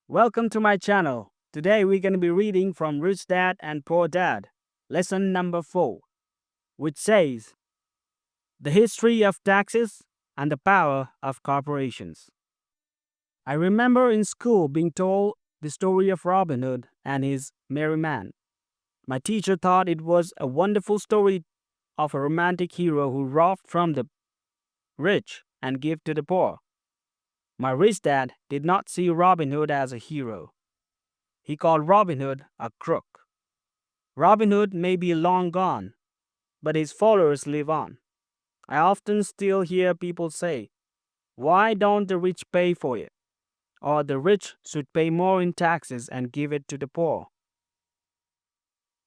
Welcome to my channel. Today we're going to be reading from Rich Dad and Poor Dad, lesson number 4, which says the history of taxes and the power of corporations. I remember in school being told the story of Robin Hood and his merry man. My teacher thought it was a wonderful story of a romantic hero who robbed from the rich and gave to the poor. My rich dad did not see Robin Hood as a hero. He called Robin Hood a crook. Robin Hood may be long gone, but his followers live on. I often still hear people say, "Why don't the rich pay for it?" Or "the rich should pay more in taxes and give it to the poor."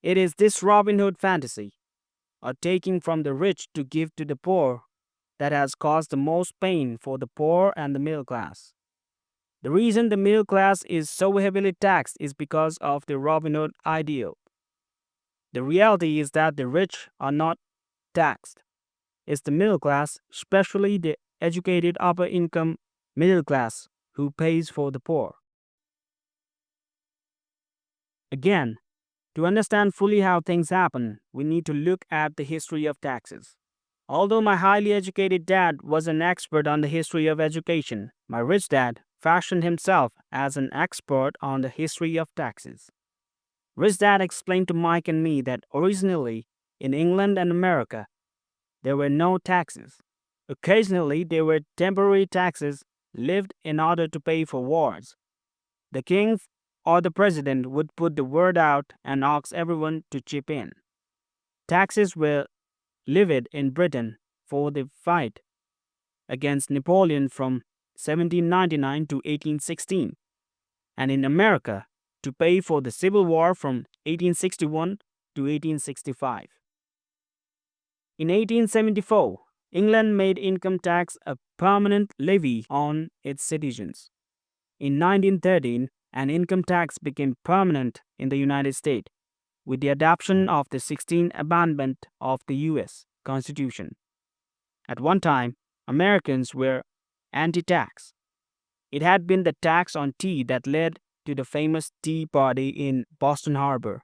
It is this Robin Hood fantasy, or taking from the rich to give to the poor, that has caused the most pain for the poor and the middle class. The reason the middle class is so heavily taxed is because of the Robin Hood ideal. The reality is that the rich are not taxed. It's the middle class, especially the educated upper income middle class, who pays for the poor. Again, to understand fully how things happen, we need to look at the history of taxes. Although my highly educated dad was an expert on the history of education, my rich dad fashioned himself as an expert on the history of taxes. Rich dad explained to Mike and me that originally, in England and America, there were no taxes. Occasionally, there were temporary taxes levied in order to pay for wars. The king or the president would put the word out and ask everyone to chip in. Taxes were levied in Britain for the fight against Napoleon from 1799 to 1816, and in America to pay for the Civil War from 1861 to 1865. In 1874, England made income tax a permanent levy on its citizens. In 1913, an income tax became permanent in the United States with the adoption of the 16th Amendment of the U.S. Constitution. At one time, Americans were anti-tax. It had been the tax on tea that led to the famous Tea Party in Boston Harbor,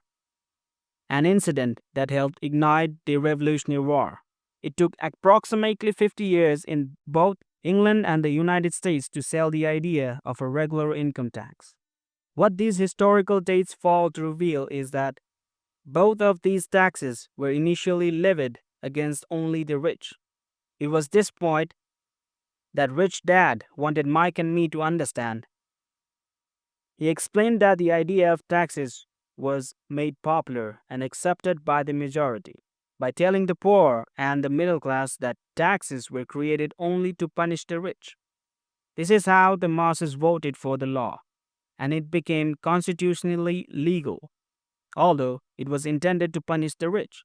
an incident that helped ignite the Revolutionary War. It took approximately 50 years in both England and the United States to sell the idea of a regular income tax. What these historical dates fail to reveal is that both of these taxes were initially levied against only the rich. It was this point that Rich Dad wanted Mike and me to understand. He explained that the idea of taxes was made popular and accepted by the majority by telling the poor and the middle class that taxes were created only to punish the rich. This is how the masses voted for the law, and it became constitutionally legal, although it was intended to punish the rich.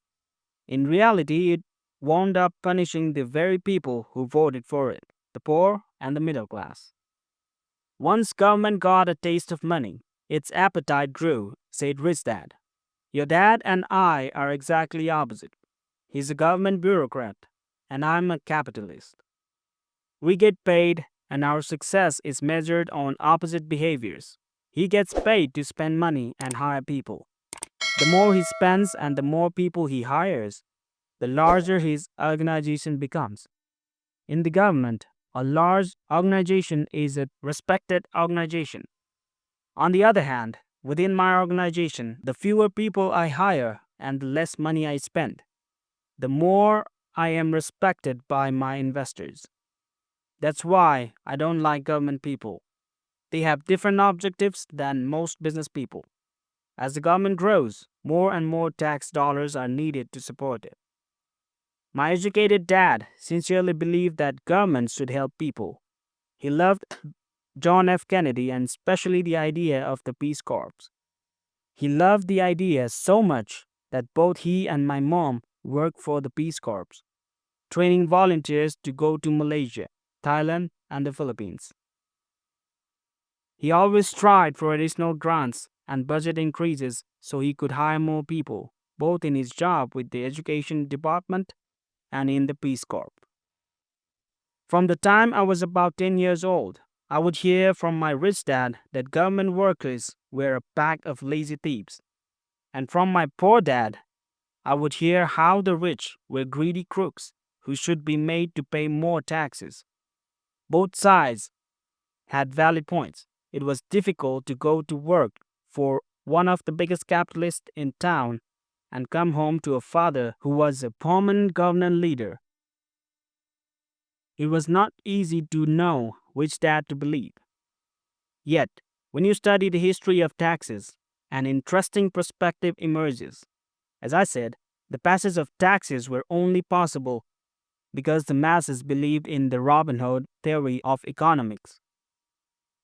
In reality, it wound up punishing the very people who voted for it, the poor and the middle class. Once government got a taste of money, its appetite grew, said Rich Dad. Your dad and I are exactly opposite. He's a government bureaucrat, and I'm a capitalist. We get paid, and our success is measured on opposite behaviors. He gets paid to spend money and hire people. The more he spends and the more people he hires, the larger his organization becomes. In the government, a large organization is a respected organization. On the other hand, within my organization, the fewer people I hire and the less money I spend, the more I am respected by my investors. That's why I don't like government people. They have different objectives than most business people. As the government grows, more and more tax dollars are needed to support it. My educated dad sincerely believed that government should help people. He loved John F. Kennedy and especially the idea of the Peace Corps. He loved the idea so much that both he and my mom worked for the Peace Corps, training volunteers to go to Malaysia, Thailand, and the Philippines. He always tried for additional grants and budget increases so he could hire more people, both in his job with the Education Department and in the Peace Corps. From the time I was about 10 years old, I would hear from my rich dad that government workers were a pack of lazy thieves. And from my poor dad, I would hear how the rich were greedy crooks who should be made to pay more taxes. Both sides had valid points. It was difficult to go to work for one of the biggest capitalists in town and come home to a father who was a permanent government leader. It was not easy to know which dad to believe. Yet, when you study the history of taxes, an interesting perspective emerges. As I said, the passage of taxes were only possible because the masses believed in the Robin Hood theory of economics.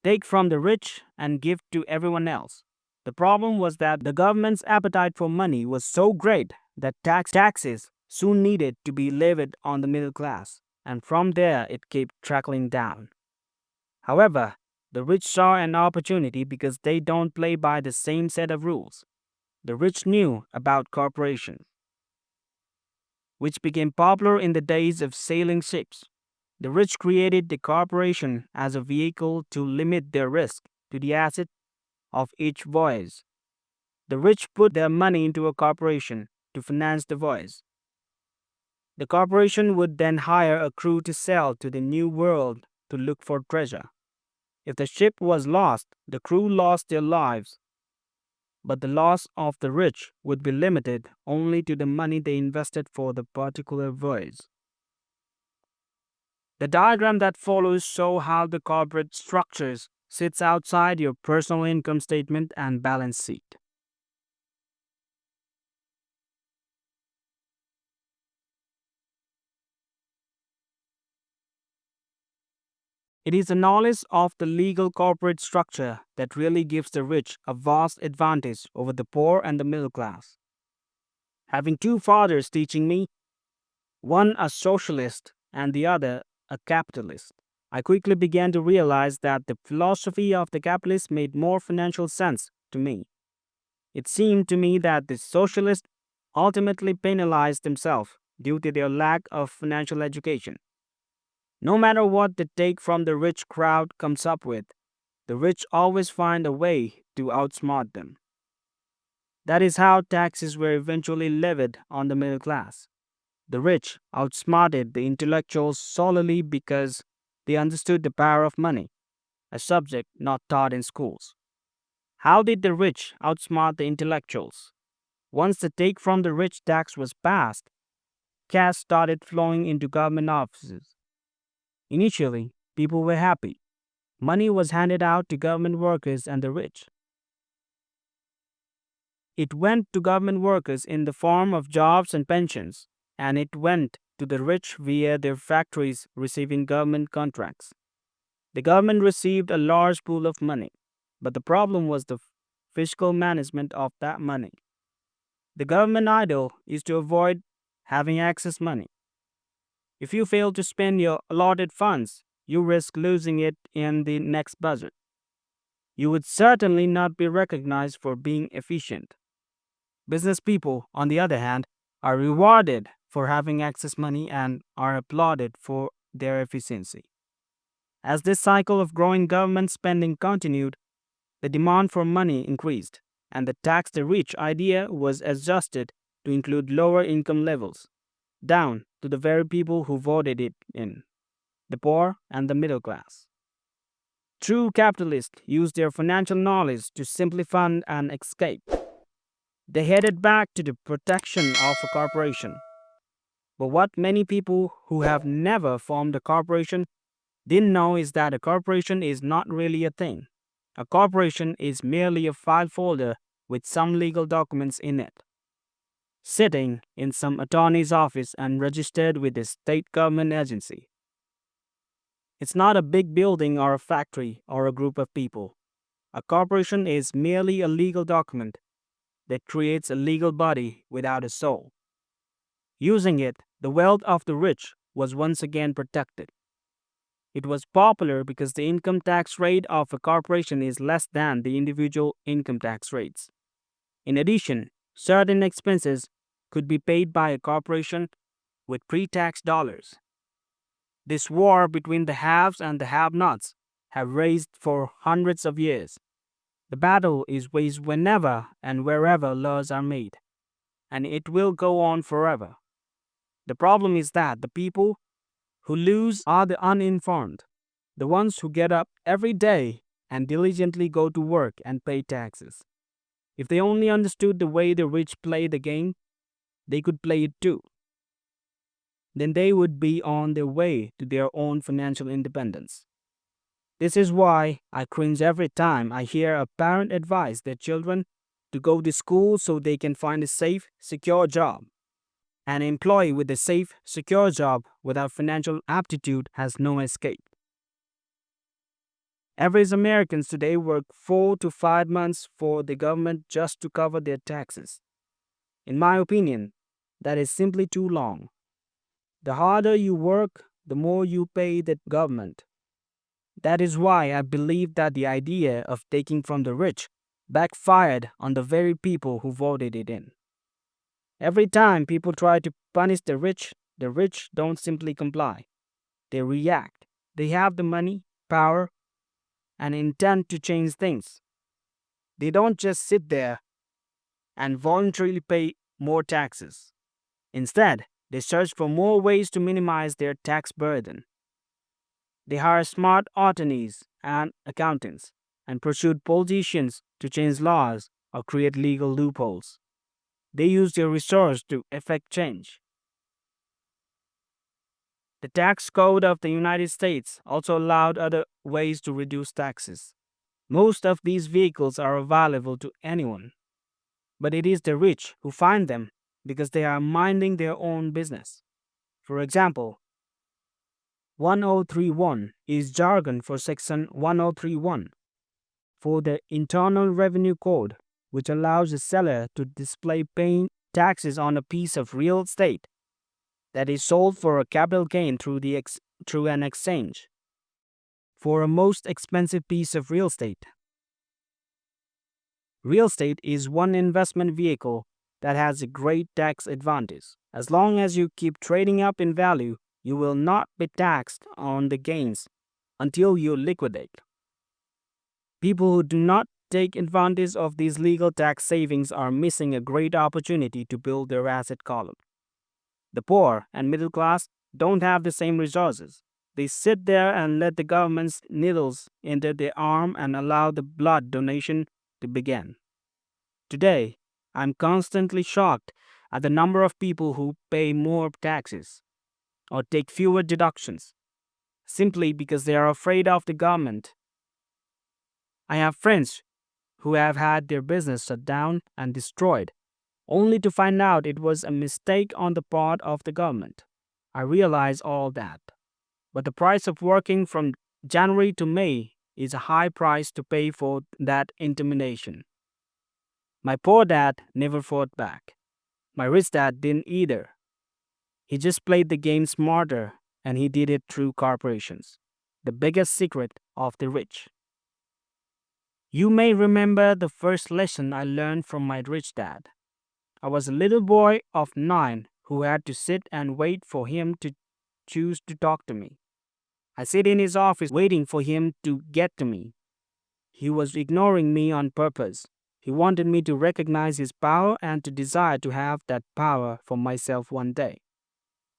Take from the rich and give to everyone else. The problem was that the government's appetite for money was so great that taxes soon needed to be levied on the middle class, and from there it kept trickling down. However, the rich saw an opportunity because they don't play by the same set of rules. The rich knew about corporations, which became popular in the days of sailing ships. The rich created the corporation as a vehicle to limit their risk to the asset of each voyage. The rich put their money into a corporation to finance the voyage. The corporation would then hire a crew to sail to the new world to look for treasure. If the ship was lost, the crew lost their lives, but the loss of the rich would be limited only to the money they invested for the particular voyage. The diagram that follows shows how the corporate structures sits outside your personal income statement and balance sheet. It is the knowledge of the legal corporate structure that really gives the rich a vast advantage over the poor and the middle class. Having two fathers teaching me, one a socialist and the other a capitalist, I quickly began to realize that the philosophy of the capitalist made more financial sense to me. It seemed to me that the socialists ultimately penalized themselves due to their lack of financial education. No matter what the take from the rich crowd comes up with, the rich always find a way to outsmart them. That is how taxes were eventually levied on the middle class. The rich outsmarted the intellectuals solely because they understood the power of money, a subject not taught in schools. How did the rich outsmart the intellectuals? Once the take from the rich tax was passed, cash started flowing into government offices. Initially, people were happy. Money was handed out to government workers and the rich. It went to government workers in the form of jobs and pensions, and it went to the rich via their factories receiving government contracts. The government received a large pool of money, but the problem was the fiscal management of that money. The government ideal is to avoid having excess money. If you fail to spend your allotted funds, you risk losing it in the next budget. You would certainly not be recognized for being efficient. Business people, on the other hand, are rewarded for having excess money and are applauded for their efficiency. As this cycle of growing government spending continued, the demand for money increased, and the tax the rich idea was adjusted to include lower income levels, down to the very people who voted it in, the poor and the middle class. True capitalists use their financial knowledge to simply fund and escape. They headed back to the protection of a corporation. But what many people who have never formed a corporation didn't know is that a corporation is not really a thing. A corporation is merely a file folder with some legal documents in it, sitting in some attorney's office and registered with a state government agency. It's not a big building or a factory or a group of people. A corporation is merely a legal document that creates a legal body without a soul. Using it, the wealth of the rich was once again protected. It was popular because the income tax rate of a corporation is less than the individual income tax rates. In addition, certain expenses could be paid by a corporation with pre-tax dollars. This war between the haves and the have-nots have raised for hundreds of years. The battle is waged whenever and wherever laws are made, and it will go on forever. The problem is that the people who lose are the uninformed, the ones who get up every day and diligently go to work and pay taxes. If they only understood the way the rich play the game, they could play it too. Then they would be on their way to their own financial independence. This is why I cringe every time I hear a parent advise their children to go to school so they can find a safe, secure job. An employee with a safe, secure job without financial aptitude has no escape. Average Americans today work 4 to 5 months for the government just to cover their taxes. In my opinion, that is simply too long. The harder you work, the more you pay the government. That is why I believe that the idea of taking from the rich backfired on the very people who voted it in. Every time people try to punish the rich don't simply comply. They react. They have the money, power, and intent to change things. They don't just sit there and voluntarily pay more taxes. Instead, they search for more ways to minimize their tax burden. They hire smart attorneys and accountants and pursue politicians to change laws or create legal loopholes. They use their resources to effect change. The tax code of the United States also allowed other ways to reduce taxes. Most of these vehicles are available to anyone, but it is the rich who find them because they are minding their own business. For example, 1031 is jargon for Section 1031 for the Internal Revenue Code, which allows a seller to display paying taxes on a piece of real estate that is sold for a capital gain through an exchange for a most expensive piece of real estate. Real estate is one investment vehicle that has a great tax advantage. As long as you keep trading up in value, you will not be taxed on the gains until you liquidate. People who do not take advantage of these legal tax savings are missing a great opportunity to build their asset column. The poor and middle class don't have the same resources. They sit there and let the government's needles enter their arm and allow the blood donation to begin. Today, I'm constantly shocked at the number of people who pay more taxes or take fewer deductions simply because they are afraid of the government. I have friends who have had their business shut down and destroyed, only to find out it was a mistake on the part of the government. I realize all that. But the price of working from January to May is a high price to pay for that intimidation. My poor dad never fought back. My rich dad didn't either. He just played the game smarter, and he did it through corporations. The biggest secret of the rich. You may remember the first lesson I learned from my rich dad. I was a little boy of 9 who had to sit and wait for him to choose to talk to me. I sit in his office waiting for him to get to me. He was ignoring me on purpose. He wanted me to recognize his power and to desire to have that power for myself one day.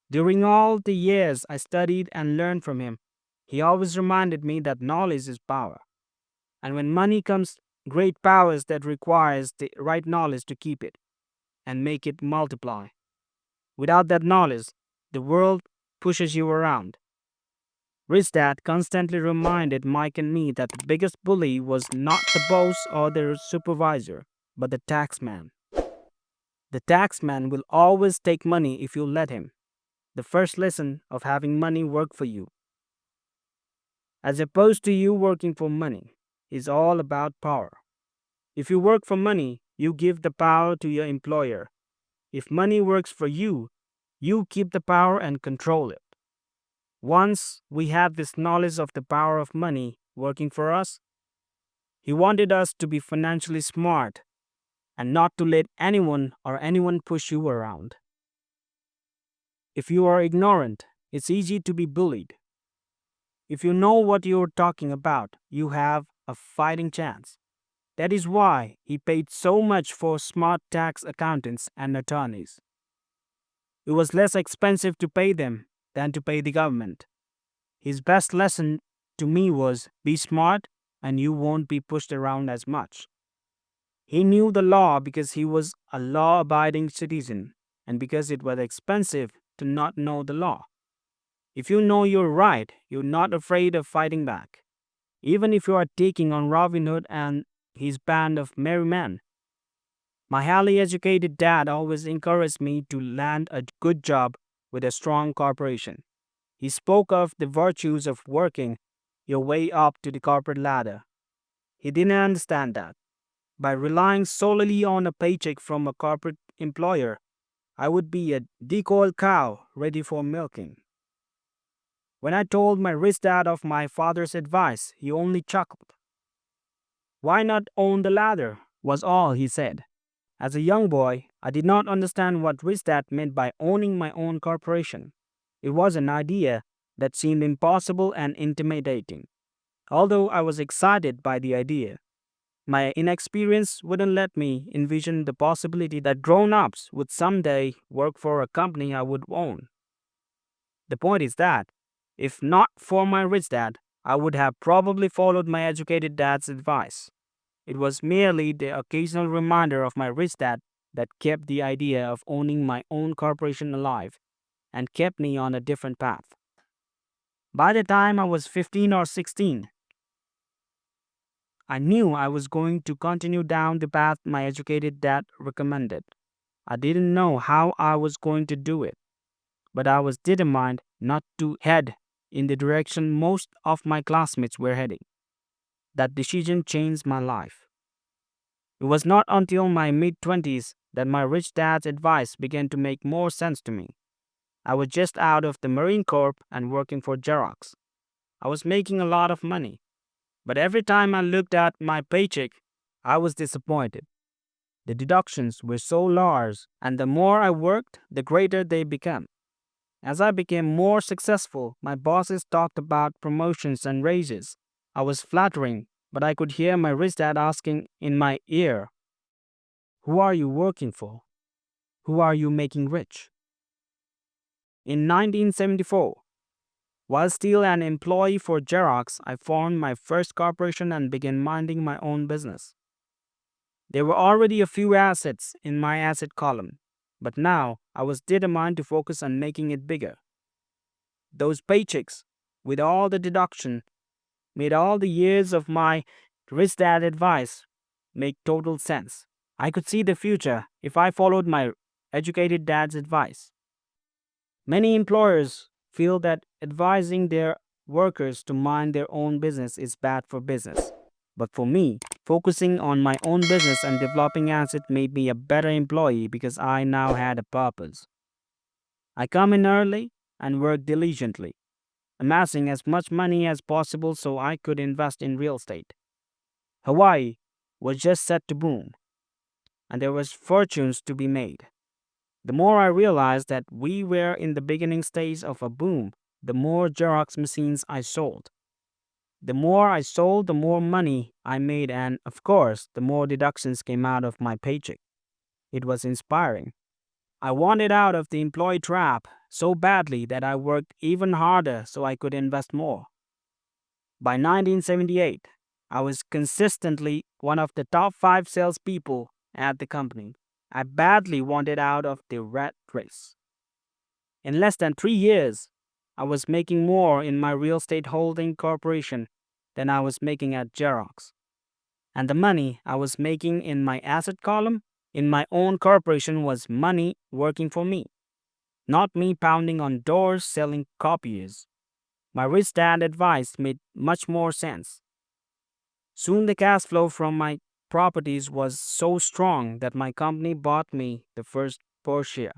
During all the years I studied and learned from him, he always reminded me that knowledge is power. And when money comes, great powers that requires the right knowledge to keep it and make it multiply. Without that knowledge, the world pushes you around. Rich Dad constantly reminded Mike and me that the biggest bully was not the boss or the supervisor, but the taxman. The taxman will always take money if you let him. The first lesson of having money work for you, as opposed to you working for money, is all about power. If you work for money, you give the power to your employer. If money works for you, you keep the power and control it. Once we had this knowledge of the power of money working for us, he wanted us to be financially smart and not to let anyone push you around. If you are ignorant, it's easy to be bullied. If you know what you're talking about, you have a fighting chance. That is why he paid so much for smart tax accountants and attorneys. It was less expensive to pay them than to pay the government. His best lesson to me was be smart and you won't be pushed around as much. He knew the law because he was a law abiding citizen and because it was expensive to not know the law. If you know you're right, you're not afraid of fighting back, even if you are taking on Robin Hood and his band of merry men. My highly educated dad always encouraged me to land a good job with a strong corporation. He spoke of the virtues of working your way up to the corporate ladder. He didn't understand that. By relying solely on a paycheck from a corporate employer, I would be a decoy cow ready for milking. When I told my rich dad of my father's advice, he only chuckled. Why not own the ladder? Was all he said. As a young boy, I did not understand what rich dad meant by owning my own corporation. It was an idea that seemed impossible and intimidating. Although I was excited by the idea, my inexperience wouldn't let me envision the possibility that grown ups would someday work for a company I would own. The point is that, if not for my rich dad, I would have probably followed my educated dad's advice. It was merely the occasional reminder of my rich dad that kept the idea of owning my own corporation alive and kept me on a different path. By the time I was 15 or 16, I knew I was going to continue down the path my educated dad recommended. I didn't know how I was going to do it, but I was determined not to head in the direction most of my classmates were heading. That decision changed my life. It was not until my mid 20s that my rich dad's advice began to make more sense to me. I was just out of the Marine Corps and working for Xerox. I was making a lot of money, but every time I looked at my paycheck, I was disappointed. The deductions were so large, and the more I worked, the greater they became. As I became more successful, my bosses talked about promotions and raises. I was flattering, but I could hear my rich dad asking in my ear, who are you working for? Who are you making rich? In 1974, while still an employee for Xerox, I formed my first corporation and began minding my own business. There were already a few assets in my asset column, but now I was determined to focus on making it bigger. Those paychecks, with all the deduction, made all the years of my rich dad advice make total sense. I could see the future if I followed my educated dad's advice. Many employers feel that advising their workers to mind their own business is bad for business. But for me, focusing on my own business and developing assets made me a better employee because I now had a purpose. I come in early and work diligently, amassing as much money as possible so I could invest in real estate. Hawaii was just set to boom, and there was fortunes to be made. The more I realized that we were in the beginning stage of a boom, the more Xerox machines I sold. The more I sold, the more money I made, and of course, the more deductions came out of my paycheck. It was inspiring. I wanted out of the employee trap so badly that I worked even harder so I could invest more. By 1978, I was consistently one of the top 5 salespeople at the company. I badly wanted out of the rat race. In less than 3 years, I was making more in my real estate holding corporation than I was making at Xerox. And the money I was making in my asset column in my own corporation was money working for me, not me pounding on doors selling copiers. My rich dad advice made much more sense. Soon the cash flow from my properties was so strong that my company bought me the first Porsche.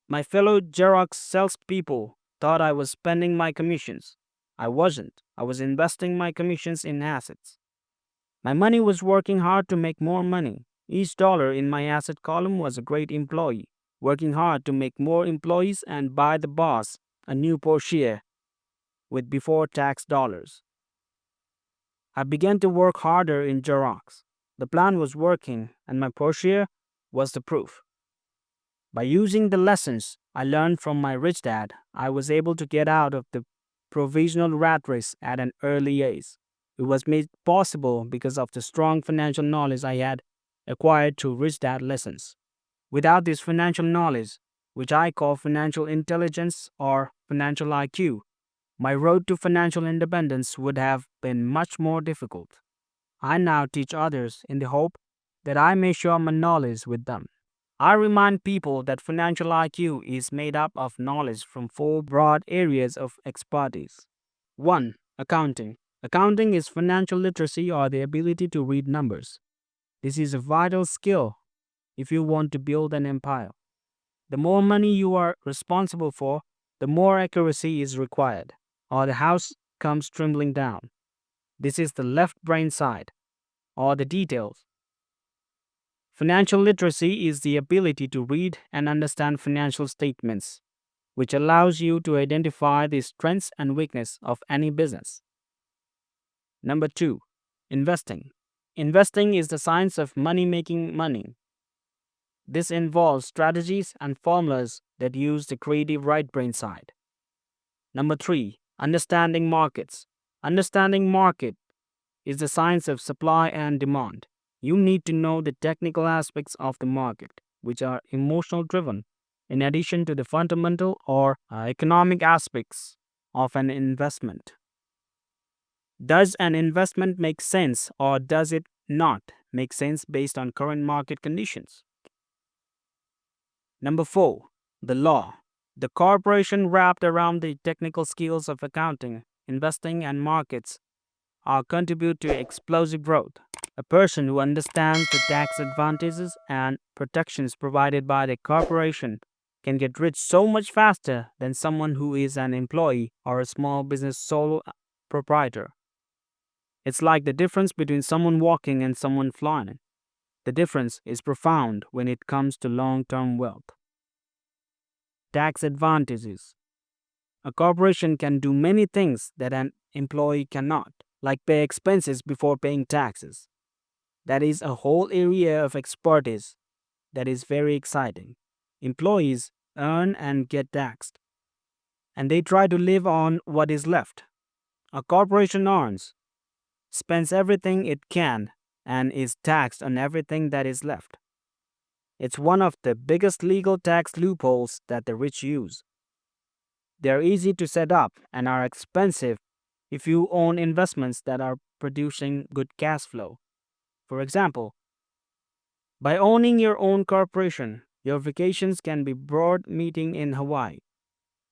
My fellow Xerox salespeople thought I was spending my commissions. I wasn't. I was investing my commissions in assets. My money was working hard to make more money. Each dollar in my asset column was a great employee, working hard to make more employees and buy the boss a new Porsche. with before tax dollars. I began to work harder in Xerox. The plan was working, and my Porsche was the proof. By using the lessons I learned from my rich dad, I was able to get out of the provisional rat race at an early age. It was made possible because of the strong financial knowledge I had acquired through rich dad lessons. Without this financial knowledge, which I call financial intelligence or financial IQ, my road to financial independence would have been much more difficult. I now teach others in the hope that I may share my knowledge with them. I remind people that financial IQ is made up of knowledge from four broad areas of expertise. 1. Accounting. Accounting is financial literacy or the ability to read numbers. This is a vital skill if you want to build an empire. The more money you are responsible for, the more accuracy is required, or the house comes trembling down. This is the left brain side, or the details. Financial literacy is the ability to read and understand financial statements, which allows you to identify the strengths and weaknesses of any business. Number 2, investing. Investing is the science of making money. This involves strategies and formulas that use the creative right brain side. Number 3, understanding markets. Understanding market is the science of supply and demand. You need to know the technical aspects of the market, which are emotional driven, in addition to the fundamental or economic aspects of an investment. Does an investment make sense or does it not make sense based on current market conditions? Number 4, the law. The corporation wrapped around the technical skills of accounting, investing, and markets are contribute to explosive growth. A person who understands the tax advantages and protections provided by the corporation can get rich so much faster than someone who is an employee or a small business solo proprietor. It's like the difference between someone walking and someone flying. The difference is profound when it comes to long-term wealth. Tax advantages. A corporation can do many things that an employee cannot, like pay expenses before paying taxes. That is a whole area of expertise that is very exciting. Employees earn and get taxed, and they try to live on what is left. A corporation earns, spends everything it can, and is taxed on everything that is left. It's one of the biggest legal tax loopholes that the rich use. They're easy to set up and are expensive if you own investments that are producing good cash flow. For example, by owning your own corporation, your vacations can be board meeting in Hawaii.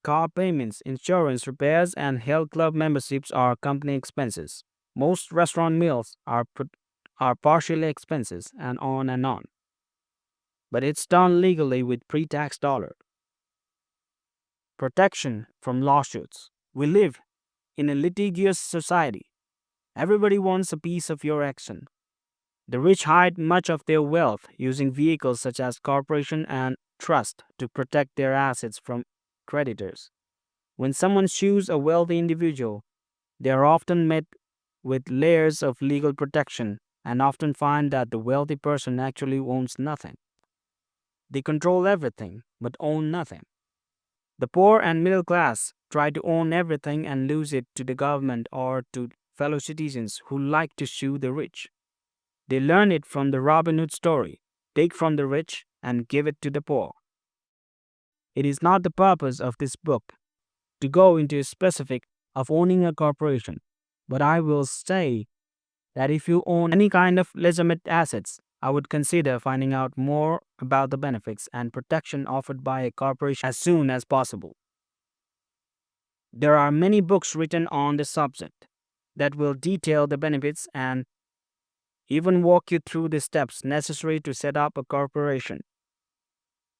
Car payments, insurance, repairs, and health club memberships are company expenses. Most restaurant meals are partially expenses, and on and on. But it's done legally with pre-tax dollar. Protection from lawsuits. We live in a litigious society. Everybody wants a piece of your action. The rich hide much of their wealth using vehicles such as corporation and trust to protect their assets from creditors. When someone sues a wealthy individual, they are often met with layers of legal protection and often find that the wealthy person actually owns nothing. They control everything but own nothing. The poor and middle class try to own everything and lose it to the government or to fellow citizens who like to sue the rich. They learn it from the Robin Hood story: take from the rich and give it to the poor. It is not the purpose of this book to go into a specific of owning a corporation, but I will say that if you own any kind of legitimate assets, I would consider finding out more about the benefits and protection offered by a corporation as soon as possible. There are many books written on the subject that will detail the benefits and even walk you through the steps necessary to set up a corporation.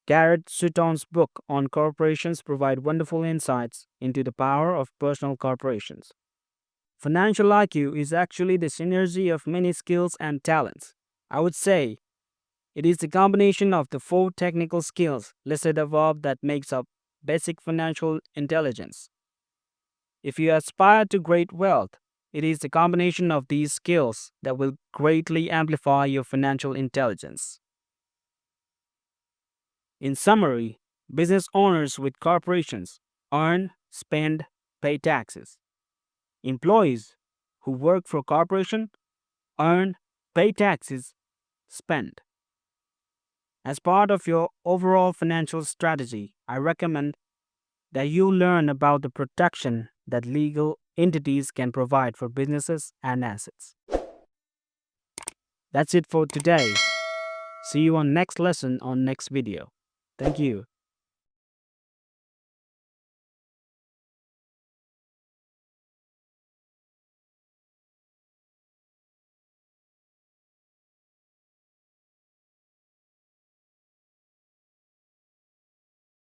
Garrett Sutton's book on corporations provide wonderful insights into the power of personal corporations. Financial IQ is actually the synergy of many skills and talents. I would say it is the combination of the four technical skills listed above that makes up basic financial intelligence. If you aspire to great wealth, it is the combination of these skills that will greatly amplify your financial intelligence. In summary, business owners with corporations earn, spend, pay taxes. Employees who work for a corporation earn, pay taxes, spend. As part of your overall financial strategy, I recommend that you learn about the protection that legal entities can provide for businesses and assets. That's it for today. See you on next lesson on next video. Thank you.